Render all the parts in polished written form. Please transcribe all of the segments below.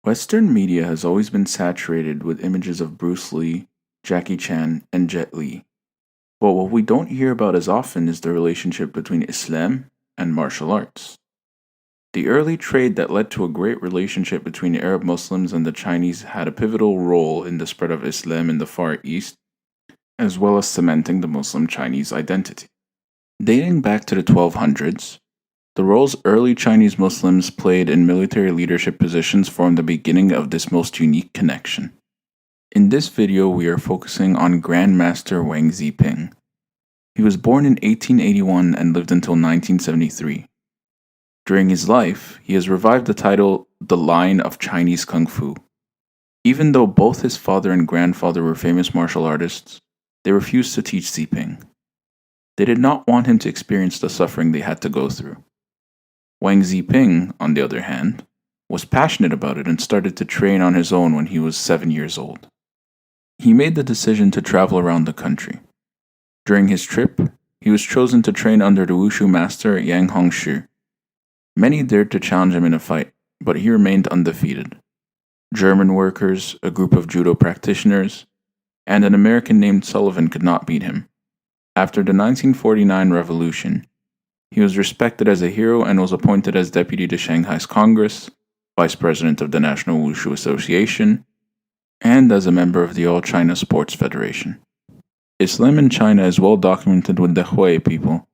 Western media has always been saturated with images of Bruce Lee, Jackie Chan, and Jet Li. But what we don't hear about as often is the relationship between Islam and martial arts. The early trade that led to a great relationship between Arab Muslims and the Chinese had a pivotal role in the spread of Islam in the Far East, as well as cementing the Muslim Chinese identity. Dating back to the 1200s, the roles early Chinese Muslims played in military leadership positions formed the beginning of this most unique connection. In this video, we are focusing on Grandmaster Wang Ziping. He was born in 1881 and lived until 1973. During his life, he has revived the title The Line of Chinese Kung Fu. Even though both his father and grandfather were famous martial artists, they refused to teach Ziping. They did not want him to experience the suffering they had to go through. Wang Ziping, on the other hand, was passionate about it and started to train on his own when he was 7 years old. He made the decision to travel around the country. During his trip, he was chosen to train under the wushu master Yang Hongshu. Many dared to challenge him in a fight, but he remained undefeated. German workers, a group of judo practitioners, and an American named Sullivan could not beat him. After the 1949 revolution, he was respected as a hero and was appointed as deputy to Shanghai's Congress, vice president of the National Wushu Association, and as a member of the All China Sports Federation. Islam in China is well documented with the Hui people,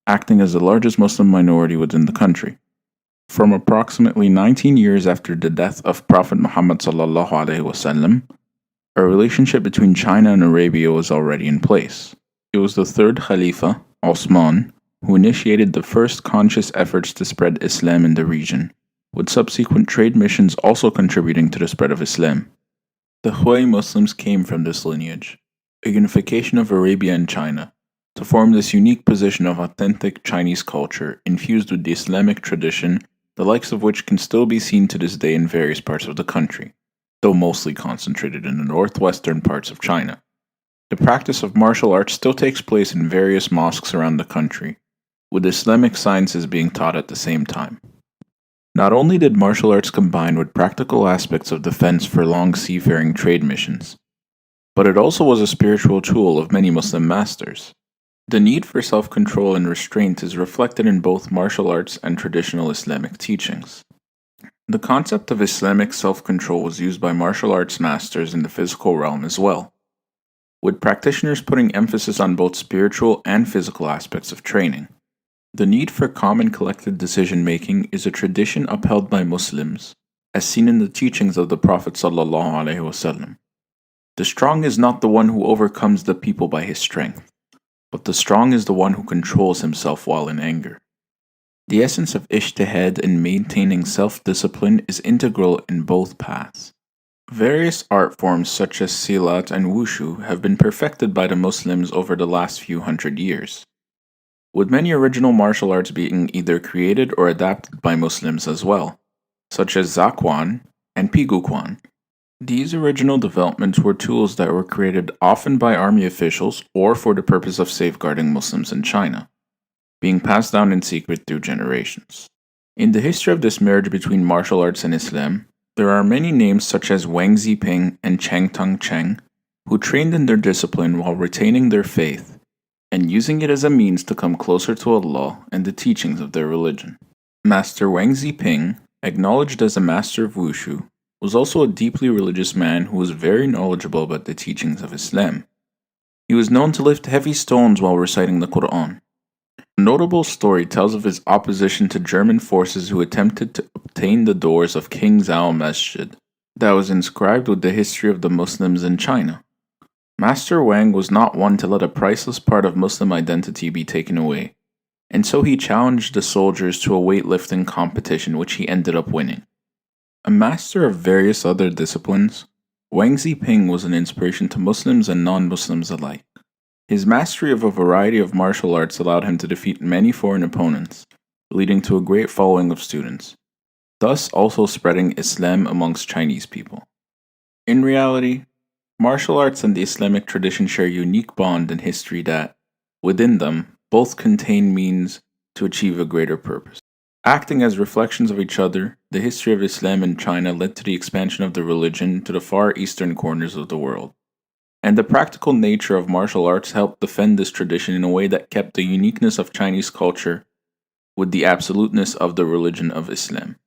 acting as the largest Muslim minority within the country. From approximately 19 years after the death of Prophet Muhammad ﷺ, a relationship between China and Arabia was already in place. It was the third Khalifa, Osman, who initiated the first conscious efforts to spread Islam in the region, with subsequent trade missions also contributing to the spread of Islam. The Hui Muslims came from this lineage, a unification of Arabia and China, to form this unique position of authentic Chinese culture infused with the Islamic tradition, the likes of which can still be seen to this day in various parts of the country, though mostly concentrated in the northwestern parts of China. The practice of martial arts still takes place in various mosques around the country, with Islamic sciences being taught at the same time. Not only did martial arts combine with practical aspects of defense for long seafaring trade missions, but it also was a spiritual tool of many Muslim masters. The need for self-control and restraint is reflected in both martial arts and traditional Islamic teachings. The concept of Islamic self-control was used by martial arts masters in the physical realm as well, with practitioners putting emphasis on both spiritual and physical aspects of training. The need for calm and collected decision-making is a tradition upheld by Muslims, as seen in the teachings of the Prophet ﷺ. The strong is not the one who overcomes the people by his strength, but the strong is the one who controls himself while in anger. The essence of ijtihad in maintaining self-discipline is integral in both paths. Various art forms such as silat and wushu have been perfected by the Muslims over the last few hundred years, with many original martial arts being either created or adapted by Muslims as well, such as zakwan and pigukwan. These original developments were tools that were created often by army officials or for the purpose of safeguarding Muslims in China, being passed down in secret through generations. In the history of this marriage between martial arts and Islam, there are many names such as Wang Ziping and Cheng Tong Cheng, who trained in their discipline while retaining their faith and using it as a means to come closer to Allah and the teachings of their religion. Master Wang Ziping, acknowledged as a master of wushu, was also a deeply religious man who was very knowledgeable about the teachings of Islam. He was known to lift heavy stones while reciting the Quran. A notable story tells of his opposition to German forces who attempted to obtain the doors of King Zhao Masjid that was inscribed with the history of the Muslims in China. Master Wang was not one to let a priceless part of Muslim identity be taken away, and so he challenged the soldiers to a weightlifting competition which he ended up winning. A master of various other disciplines, Wang Ziping was an inspiration to Muslims and non-Muslims alike. His mastery of a variety of martial arts allowed him to defeat many foreign opponents, leading to a great following of students, thus also spreading Islam amongst Chinese people. In reality, martial arts and the Islamic tradition share a unique bond in history that, within them, both contain means to achieve a greater purpose. Acting as reflections of each other, the history of Islam in China led to the expansion of the religion to the far eastern corners of the world. And the practical nature of martial arts helped defend this tradition in a way that kept the uniqueness of Chinese culture with the absoluteness of the religion of Islam.